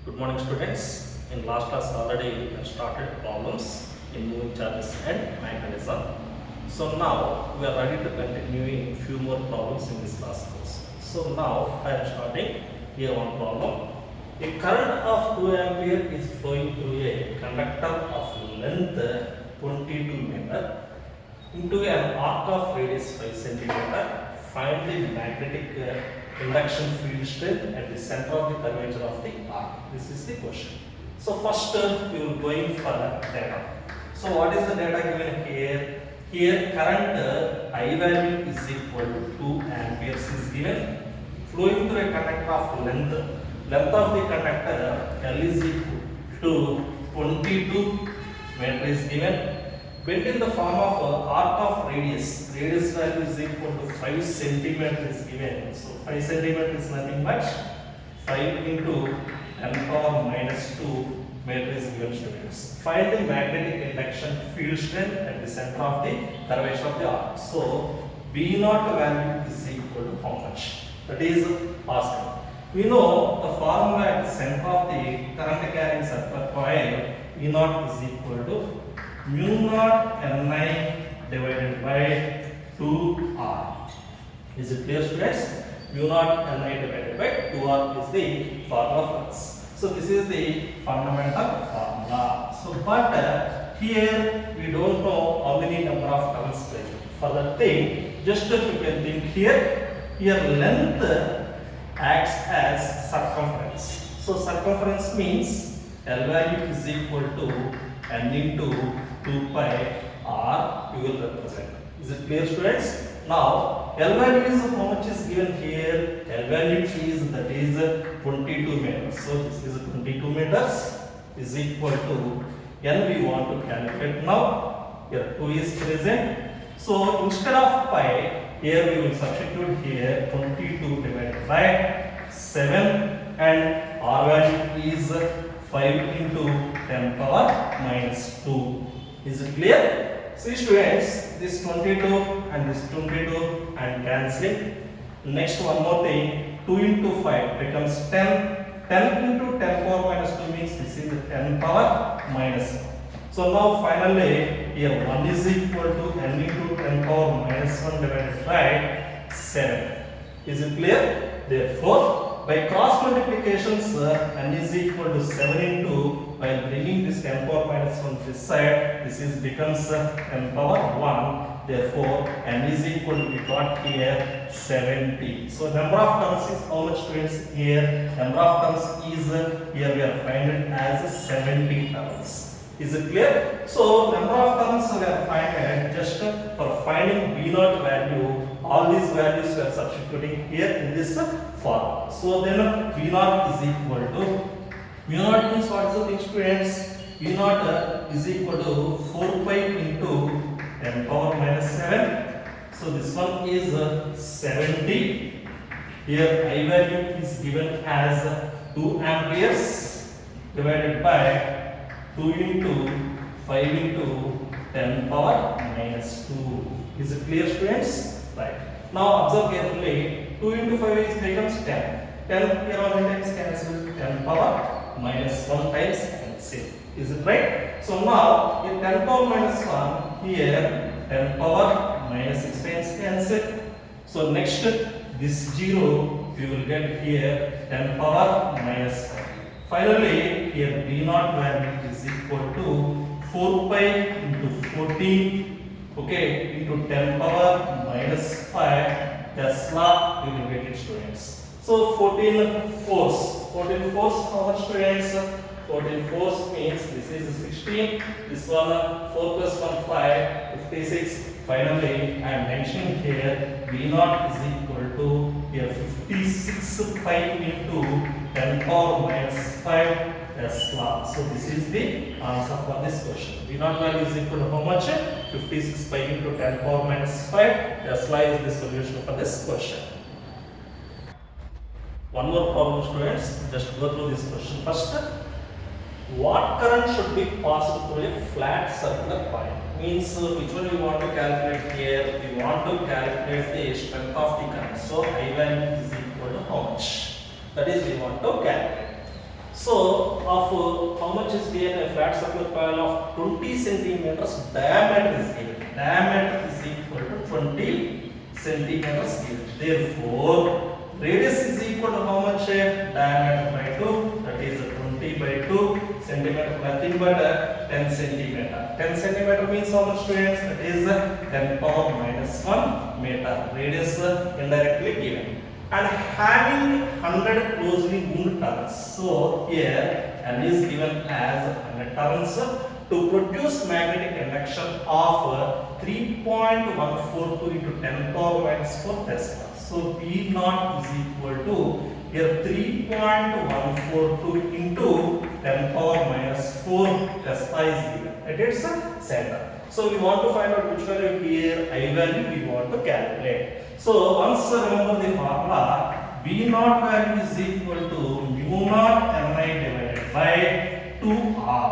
Good morning, students. In last class already we have started problems in moving charges and mechanism. So now we are ready to continuing few more problems in this class course. So now I am starting here one problem. A current of 2 ampere is flowing through a conductor of length 22 meter into an arc of radius 5 centimeter. Find the magnetic induction field strength at the center of the curvature of the arc. This is the question. So first we will going for data. So what is the data given here? Here current I value is equal to 2 amperes is given, flowing through a conductor of length. Length of the conductor L is equal to 22 meter is given. Bent in the form of arc of radius. Radius value is equal to 5 centimeter is given. So 5 centimeter is nothing but 5 into 10 power minus 2 meter is given, students. Find the magnetic induction field strength at the center of the curvature of the arc. So V naught value is equal to how much? That is asked. We know the formula at the center of the current carrying circular coil. V naught is equal to mu naught Ni divided by 2R. Is it clear, students? Mu naught Ni divided by 2R is the formula for us. So this is the fundamental formula. So but here we don't know how many number of turns present. For that thing, just you can think here length acts as circumference. So circumference means L value is equal to N into 2 pi R you will represent. Is it clear, students? Now L value is how much is given here? L value is that is 22 meters. So this is 22 meters is equal to N we want to calculate now. Here 2 is present. So instead of pi, here we will substitute here 22 divided by 7 and R value is 5 into 10 power minus 2. Is it clear? See, students, this 22 and this 22 and cancelling. Next one more thing, 2 into 5 becomes 10. 10 into 10 power minus 2 means this is 10 power minus 1. So now finally here 1 is equal to n into 10 power minus 1 divided by 7. Is it clear? Therefore, by cross multiplications, n is equal to 7 into, while bringing this 10 power minus 1 this side, this is becomes 10 power 1. Therefore, n is equal to, we got here 70. So number of turns is how much, students? Here number of turns is here we are finding as 70 turns. Is it clear? So number of turns we are finding just for finding V naught value. All these values we are substituting here in this form. So then V naught is equal to, V naught means what is the thing, students? V naught is equal to 4 pi into 10 power minus 7. So this one is 70. Here I value is given as 2 amperes divided by 2 into 5 into 10 power minus 2. Is it clear, students? Right. Now observe carefully. 2 into 5 is becomes 10. 10 here how many times cancel? 10 power minus 1 times cancel. Is it right? So now in 10 power minus 1 here 10 power minus 6 times cancel. So next this 0 we will get here 10 power minus 5. Finally, here V naught value is equal to 4 pi into 14, okay, into 10 power minus 5 Tesla, we will get it, students. So 14 force, how much, students? 14 force means this is 16, this one 4 plus 1 5, 56. Finally, I am mentioning here V naught is equal to here 56 pi into 10 power minus 5 Tesla. So this is the answer for this question. V naught value is equal to how much? 56 pi into 10 power minus 5 Tesla is the solution for this question. One more problem, students. Just go through this question first. What current should be passed through a flat circular coil? Means which one we want to calculate here? We want to calculate the strength of the current. So I value is equal to how much? That is we want to calculate. So of how much is given? A flat circular coil of 20 centimeters diameter is given. Diameter is equal to 20 centimeters given. Therefore, radius is equal to how much? Diameter by 2. That is 20 by 2 centimeter. Nothing but 10 centimeter. 10 centimeter means how much, students? That is 10 power minus 1 meter. Radius indirectly given. And having 100 closely wound turns. So here N is given as 100 turns to produce magnetic induction of 3.142 into 10 power minus 4 Tesla. So P naught is equal to here 3.142 into 10 power minus 4 Tesla is given at its center. So we want to find out which value here, I value we want to calculate. So once remember the formula, V naught value is equal to mu naught Ni divided by 2R.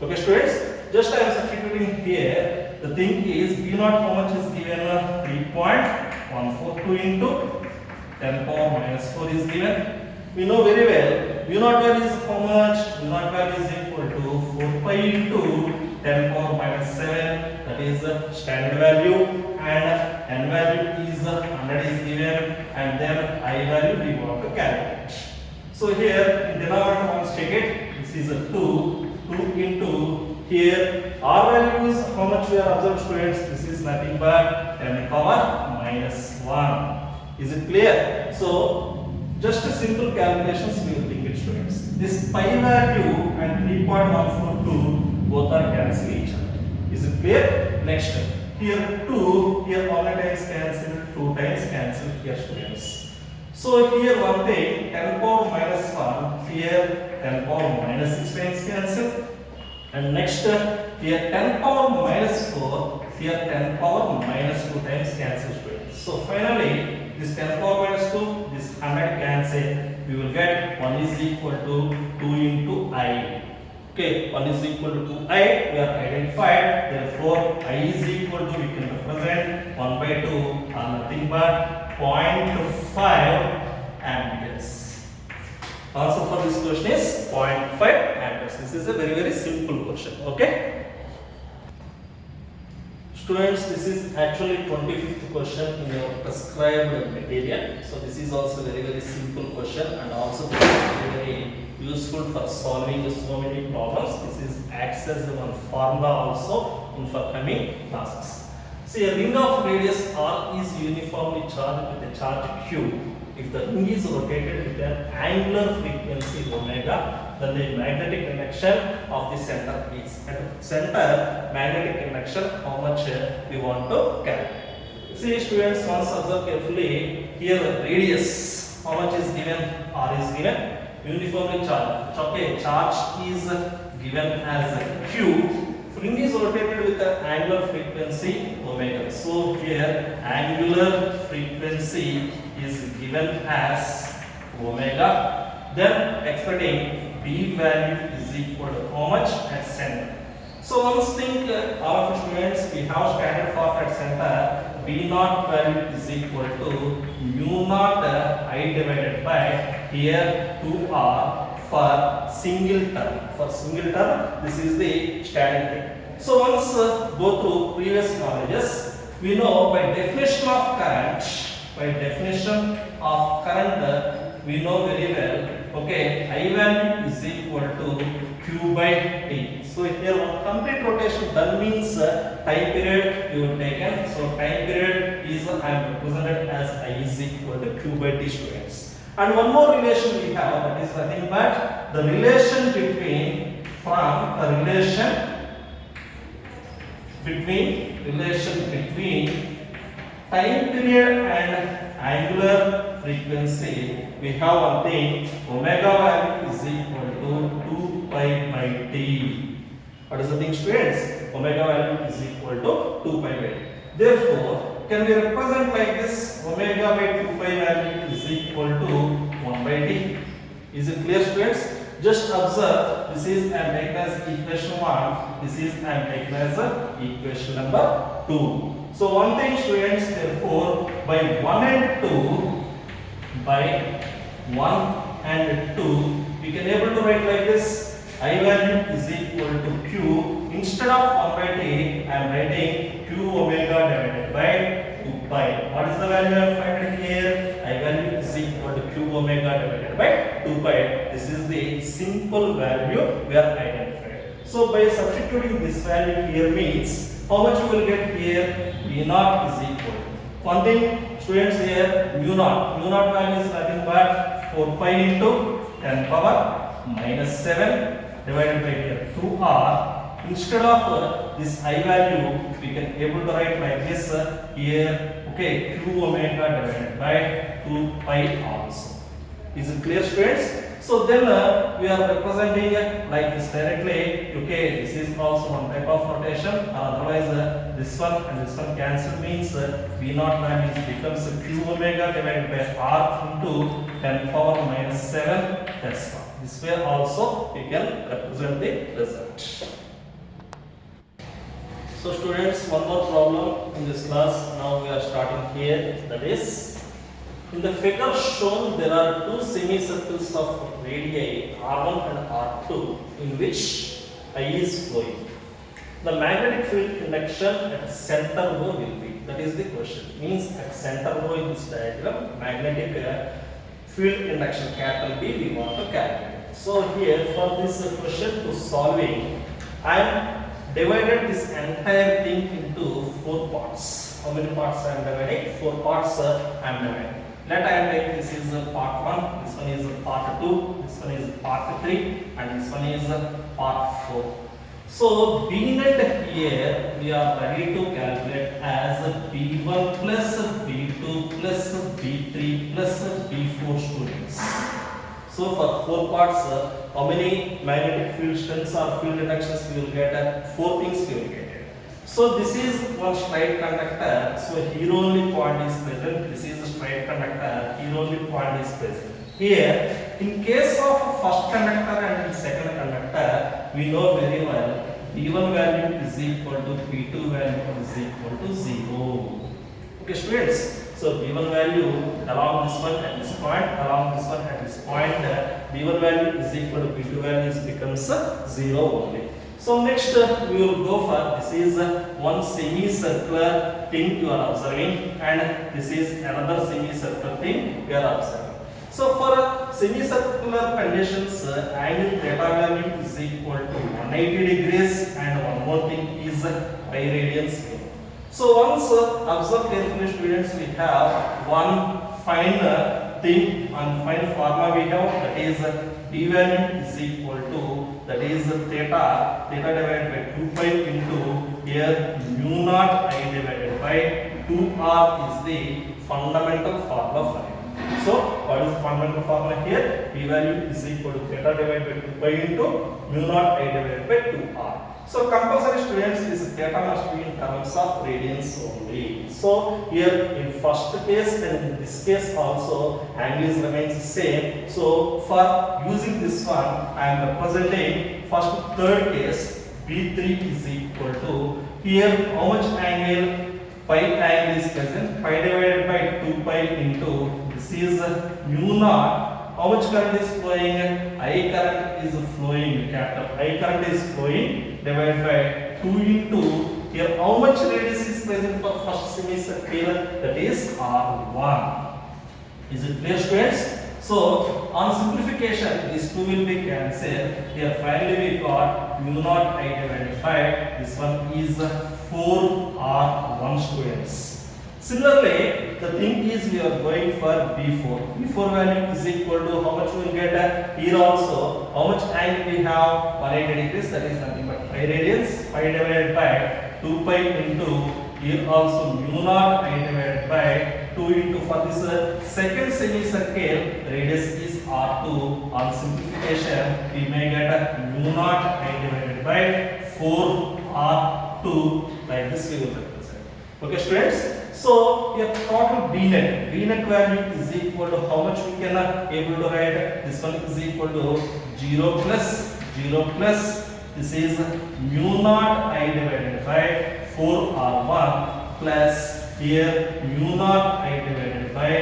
Okay students, just I am substituting here. The thing is V naught how much is given? 3.142 into 10 power minus 4 is given. We know very well V naught value is how much? V naught value is equal to 4 pi into 10 power minus 7, that is the standard value, and N value is 100 is given, and then I value we want to calculate. So here in denominator once check it, this is a 2 into here R value is how much we are observed, students? This is nothing but 10 power minus 1. Is it clear? So just a simple calculations we will think it, students. This pi value and 3.142 both are cancel each other. Is it clear? Next, here 2, here how many times cancel? 2 times cancel here, students. So here one thing, 10 power minus 1, here 10 power minus 6 times cancel. And next, here 10 power minus 4, here 10 power minus 2 times cancel, students. So finally, this 10 power minus 2, this 100 cancel, we will get 1 is equal to 2 into I. Okay, 1 is equal to 2I, we are identified, therefore I is equal to, we can represent 1 by 2 are nothing but 0.5 amperes. Answer for this question is 0.5 amperes. This is a very simple question. Okay. Students, this is actually 25th question in your prescribed material. So this is also very simple question, and also very useful for solving so many problems. This is acts as one formula also in forthcoming classes. See, a ring of radius R is uniformly charged with a charge Q. If the ring is rotated with an angular frequency omega, then the magnetic induction of the center is. At center magnetic induction, how much we want to calculate. See, students, once observe carefully. Here the radius, how much is given? R is given. Uniformly charged. Okay, charge is given as Q. Ring is rotated with an angular frequency omega. So here angular frequency is given as omega. Then expecting B value is equal to how much at center. So once think all of students, we have standard form at center. B naught value is equal to mu naught I divided by here 2R for single term. For single term, this is the standard thing. So once go through previous knowledges, we know by definition of current, we know very well. Okay, I value is equal to Q by T. So here one complete rotation done means time period you have taken. So time period is I am represented as I is equal to Q by T, students. And one more relation we have, that is nothing but the relation between time period and angular frequency. We have one thing, omega value is equal to 2 pi by T. What is the thing, students? Omega value is equal to 2 pi by T. Therefore, can we represent like this? Omega by 2 pi value is equal to 1 by T. Is it clear, students? Just observe, this is I am taking as equation 1, this is I am taking as equation number 2. So one thing, students, therefore by 1 and 2, we can able to write like this. I value is equal to Q. Instead of 1 by T, I am writing Q omega divided by 2 pi. What is the value I have found here? I value is equal to Q omega divided by 2 pi. This is the simple value we are identified. So by substituting this value here means how much you will get here? V naught is equal to. One thing students here, mu naught. Mu naught value is nothing but 4 pi into 10 power minus 7 divided by here 2r. Instead of this I value, we can able to write like this here. Okay, Q omega divided by 2 pi also. Is it clear, students? So then we are representing like this directly. Okay, this is also one type of notation. Otherwise, this one and this one cancel means V naught value becomes Q omega divided by R into 10 power minus 7. That's one. This way also we can represent the result. So students, one more problem in this class. Now we are starting here. That is, in the figure shown, there are two semicircles of radii R1 and R2 in which I is flowing. The magnetic field induction at center O will be. That is the question. Means at center O in this diagram, magnetic field induction capital B we want to calculate. So here for this question to solving, I am divided this entire thing into 4 parts. How many parts I am dividing? 4 parts I am dividing. Let I am take this is part 1, this one is part 2, this one is part 3, and this one is part 4. So B net here we are ready to calculate as B1 plus B2 plus B3 plus B4 students. So for 4 parts, how many magnetic field strengths or field inductions we will get? 4 things we will get. So this is one straight conductor. So here only point is present. This is a straight conductor. Here only point is present. Here, in case of first conductor and second conductor, we know very well B1 value is equal to B2 value is equal to 0. Okay, students. So B1 value along this one at this point, along this one at this point, B1 value is equal to B2 value becomes 0 only. So next we will go for, this is one semicircular thing you are observing, and this is another semicircular thing we are observing. So for semicircular conditions, angle theta value is equal to 180 degrees, and one more thing is pi radians. So once observe carefully, students, we have one fine thing and fine formula we have, that is B value is equal to, that is theta divided by 2 pi into here mu naught I divided by 2r is the fundamental formula for it. So what is the fundamental formula here? B value is equal to theta divided by 2 pi into mu naught I divided by 2r. So compulsory, students, this theta must be in terms of radians only. So here in first case and in this case also angles remains the same. So for using this one, I am representing first third case B3 is equal to, here how much angle? Pi angle is present. Pi divided by 2 pi into, this is mu naught. How much current is flowing? I current is flowing, capital I current is flowing, divided by 2 into, here how much radius is present for first semicircle? That is R1. Is it clear, students? So on simplification, these two will be cancelled. Here finally we got mu naught I divided by, this one is 4R1 students. Similarly, the thing is we are going for B4. B4 value is equal to how much we will get? Here also, how much angle we have? 180 degrees, that is nothing but pi radians. Pi divided by 2 pi into, here also mu naught I divided by 2 into, for this second semicircle, radius is R2. On simplification, we may get mu naught I divided by 4R2. Like this we will represent. Okay, students? So your total B net value is equal to how much we can able to write? This one is equal to 0 plus this is mu naught I divided by 4R1 plus here mu naught I divided by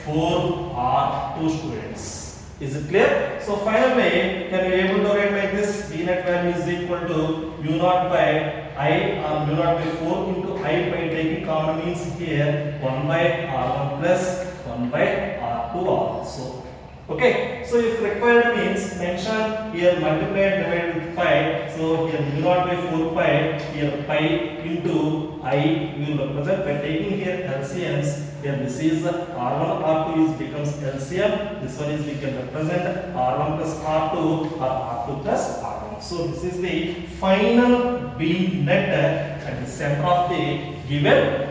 4R2 students. Is it clear? So finally, can you able to write like this? V net value is equal to mu naught by I or mu naught by 4 into I by taking common means here 1 by R1 plus 1 by R2 also. Okay, so if required means mention here multiply and divide with pi. So here mu naught by 4 pi, here pi into I will represent by taking here LCMs. Here this is R1 R2 is becomes LCM. This one is we can represent R1 plus R2 or R2 plus R1. So this is the final beam net at the center of the given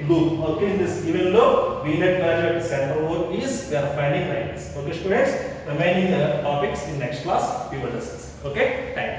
loop. Okay, in this given loop, V net value at the center is we are finding like this. Okay, students, remaining topics in next class we will discuss. Okay, thank you.